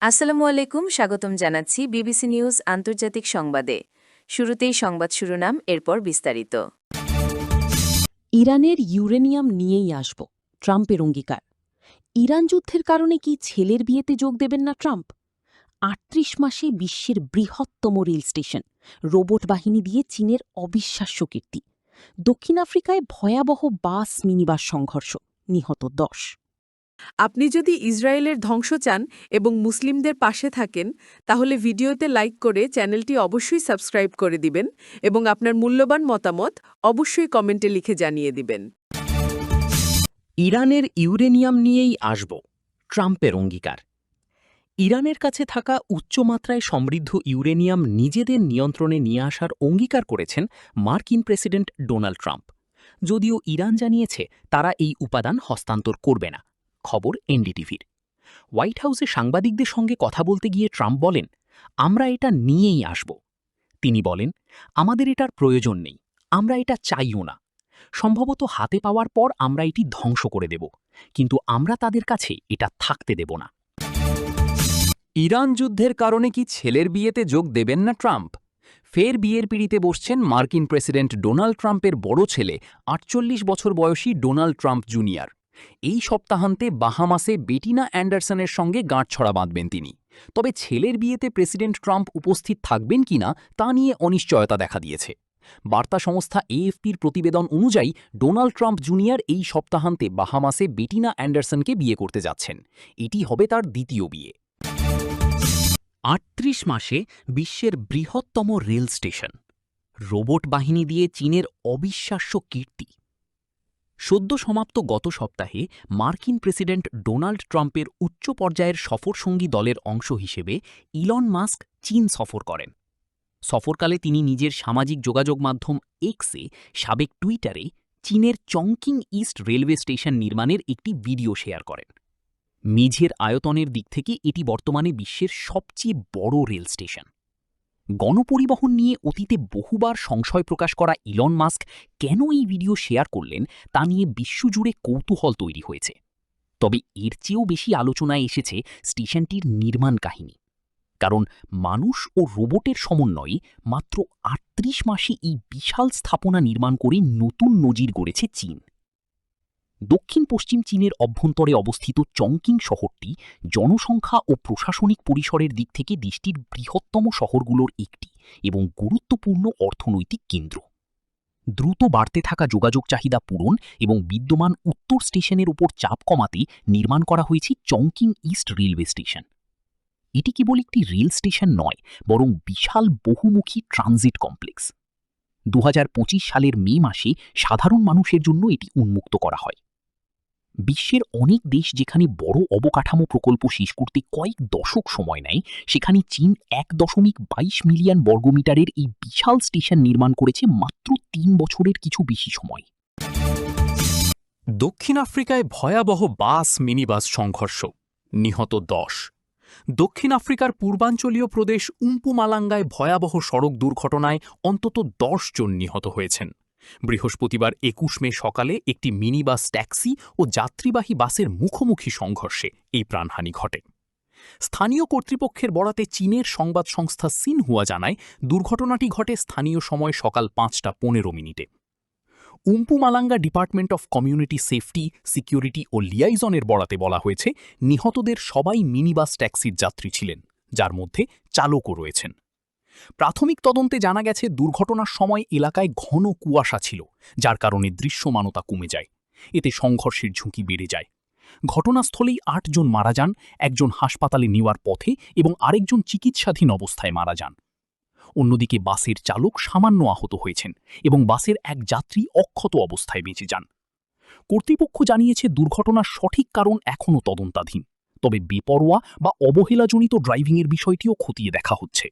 আসসালামু আলাইকুম, স্বাগতম জানাচ্ছি বিবিসি নিউজ আন্তর্জাতিক সংবাদে। শুরুতেই সংবাদ শিরোনাম, এরপর বিস্তারিত। ইরানের ইউরেনিয়াম নিয়েই আসব, ট্রাম্পের অঙ্গীকার। ইরান যুদ্ধের কারণে কি ছেলের বিয়েতে যোগ দেবেন না ট্রাম্প? ৩৮ মাসে বিশ্বের বৃহত্তম রেল স্টেশন, রোবট বাহিনী দিয়ে চীনের অবিশ্বাস্য কীর্তি। দক্ষিণ আফ্রিকায় ভয়াবহ বাস মিনিবাস সংঘর্ষ, নিহত ১০। আপনি যদি ইসরায়েলের ধ্বংস চান এবং মুসলিমদের পাশে থাকেন, তাহলে ভিডিওতে লাইক করে চ্যানেলটি অবশ্যই সাবস্ক্রাইব করে দিবেন এবং আপনার মূল্যবান মতামত অবশ্যই কমেন্টে লিখে জানিয়ে দিবেন। ইরানের ইউরেনিয়াম নিয়েই আসব, ট্রাম্পের অঙ্গীকার। ইরানের কাছে থাকা উচ্চমাত্রায় সমৃদ্ধ ইউরেনিয়াম নিজেদের নিয়ন্ত্রণে নিয়ে আসার অঙ্গীকার করেছেন মার্কিন প্রেসিডেন্ট ডোনাল্ড ট্রাম্প। যদিও ইরান জানিয়েছে তারা এই উপাদান হস্তান্তর করবে না। খবর এনডিটিভির। হোয়াইট হাউসে সাংবাদিকদের সঙ্গে কথা বলতে গিয়ে ট্রাম্প বলেন, আমরা এটা নিয়েই আসব। তিনি বলেন, আমাদের এটার প্রয়োজন নেই, আমরা এটা চাইও না। সম্ভবত হাতে পাওয়ার পর আমরা এটি ধ্বংস করে দেব, কিন্তু আমরা তাদের কাছে এটা থাকতে দেব না। ইরান যুদ্ধের কারণে কি ছেলের বিয়েতে যোগ দেবেন না ট্রাম্প? ফের বিয়ের পিঁড়িতে বসছেন মার্কিন প্রেসিডেন্ট ডোনাল্ড ট্রাম্পের বড় ছেলে ৪৮ বছর বয়সী ডোনাল্ড ট্রাম্প জুনিয়র। এই সপ্তাহান্তে বাহামাসে বেটিনা অ্যান্ডারসনের সঙ্গে গাঁটছড়া বাঁধবেন তিনি। তবে ছেলের বিয়েতে প্রেসিডেন্ট ট্রাম্প উপস্থিত থাকবেন কিনা তা নিয়ে অনিশ্চয়তা দেখা দিয়েছে। বার্তা সংস্থা এএফপির প্রতিবেদন অনুযায়ী ডোনাল্ড ট্রাম্প জুনিয়র এই সপ্তাহান্তে বাহামাসে বেটিনা অ্যান্ডারসনকে বিয়ে করতে যাচ্ছেন। এটি হবে তার দ্বিতীয় বিয়ে। ৩৮ মাসে বিশ্বের বৃহত্তম রেল স্টেশন, রোবট বাহিনী দিয়ে চীনের অবিশ্বাস্য কীর্তি। সদ্য সমাপ্ত গত সপ্তাহে মার্কিন প্রেসিডেন্ট ডোনাল্ড ট্রাম্পের উচ্চ পর্যায়ের সফরসঙ্গী দলের অংশ হিসেবে ইলন মাস্ক চীন সফর করেন। সফরকালে তিনি নিজের সামাজিক যোগাযোগ মাধ্যম এক্সে, সাবেক টুইটারে, চীনের চংকিং ইস্ট রেলওয়ে স্টেশন নির্মাণের একটি ভিডিও শেয়ার করেন। মেঝের আয়তনের দিক থেকে এটি বর্তমানে বিশ্বের সবচেয়ে বড় রেল স্টেশন। গণপরিবহন নিয়ে অতীতে বহুবার সংশয় প্রকাশ করা ইলন মাস্ক কেন এই ভিডিও শেয়ার করলেন তা নিয়ে বিশ্বজুড়ে কৌতূহল তৈরি হয়েছে। তবে এর চেয়েও বেশি আলোচনায় এসেছে স্টেশনটির নির্মাণ কাহিনী। কারণ মানুষ ও রোবটের সমন্বয়ে মাত্র ৩৮ মাসে এই বিশাল স্থাপনা নির্মাণ করে নতুন নজির গড়েছে চীন। দক্ষিণ পশ্চিম চীনের অভ্যন্তরে অবস্থিত চংকিং শহরটি জনসংখ্যা ও প্রশাসনিক পরিসরের দিক থেকে দেশটির বৃহত্তম শহরগুলোর একটি এবং গুরুত্বপূর্ণ অর্থনৈতিক কেন্দ্র। দ্রুত বাড়তে থাকা যোগাযোগ চাহিদা পূরণ এবং বিদ্যমান উত্তর স্টেশনের উপর চাপ কমাতে নির্মাণ করা হয়েছে চংকিং ইস্ট রেলওয়ে স্টেশন। এটি কেবল একটি রেল স্টেশন নয়, বরং বিশাল বহুমুখী ট্রানজিট কমপ্লেক্স। ২০২৫ সালের মে মাসে সাধারণ মানুষের জন্য এটি উন্মুক্ত করা হয়। বিশ্বের অনেক দেশ যেখানে বড় অবকাঠামো প্রকল্প শেষ করতে কয়েক দশক সময় নেয়, সেখানে চীন ১.২২ মিলিয়ন বর্গমিটারের এই বিশাল স্টেশন নির্মাণ করেছে মাত্র ৩ বছরের কিছু বেশি সময়। দক্ষিণ আফ্রিকায় ভয়াবহ বাস মিনিবাস সংঘর্ষ, নিহত ১০। দক্ষিণ আফ্রিকার পূর্বাঞ্চলীয় প্রদেশ উম্পুমালাঙ্গায় ভয়াবহ সড়ক দুর্ঘটনায় অন্তত ১০ জন নিহত হয়েছেন। বৃহস্পতিবার ২১ মে সকালে একটি মিনিবাস ট্যাক্সি ও যাত্রীবাহী বাসের মুখোমুখি সংঘর্ষে এই প্রাণহানি ঘটে। স্থানীয় কর্তৃপক্ষের বরাতে চীনের সংবাদ সংস্থা সিনহুয়া জানায়, দুর্ঘটনাটি ঘটে স্থানীয় সময় সকাল ৫টা ১৫ মিনিটে। Mpumalanga department of community safety, security ও লিয়াইজনের বরাতে বলা হয়েছে, নিহতদের সবাই মিনিবাস ট্যাক্সির যাত্রী ছিলেন, যার মধ্যে চালকও রয়েছেন। প্রাথমিক তদন্তে জানা গেছে, দুর্ঘটনার সময় এলাকায় ঘন কুয়াশা ছিল, যার কারণে দৃশ্যমানতা কমে যায়। এতে সংঘর্ষের ঝুঁকি বেড়ে যায়। ঘটনাস্থলেই ৮ জন মারা যান, একজন হাসপাতালে নেওয়ার পথে এবং আরেকজন চিকিৎসাধীন অবস্থায় মারা যান। অন্যদিকে বাসের চালক সামান্য আহত হয়েছেন এবং বাসের এক যাত্রী অক্ষত অবস্থায় বেঁচে যান। কর্তৃপক্ষ জানিয়েছে, দুর্ঘটনার সঠিক কারণ এখনও তদন্তাধীন, তবে বেপরোয়া বা অবহেলাজনিত ড্রাইভিংয়ের বিষয়টিও খতিয়ে দেখা হচ্ছে।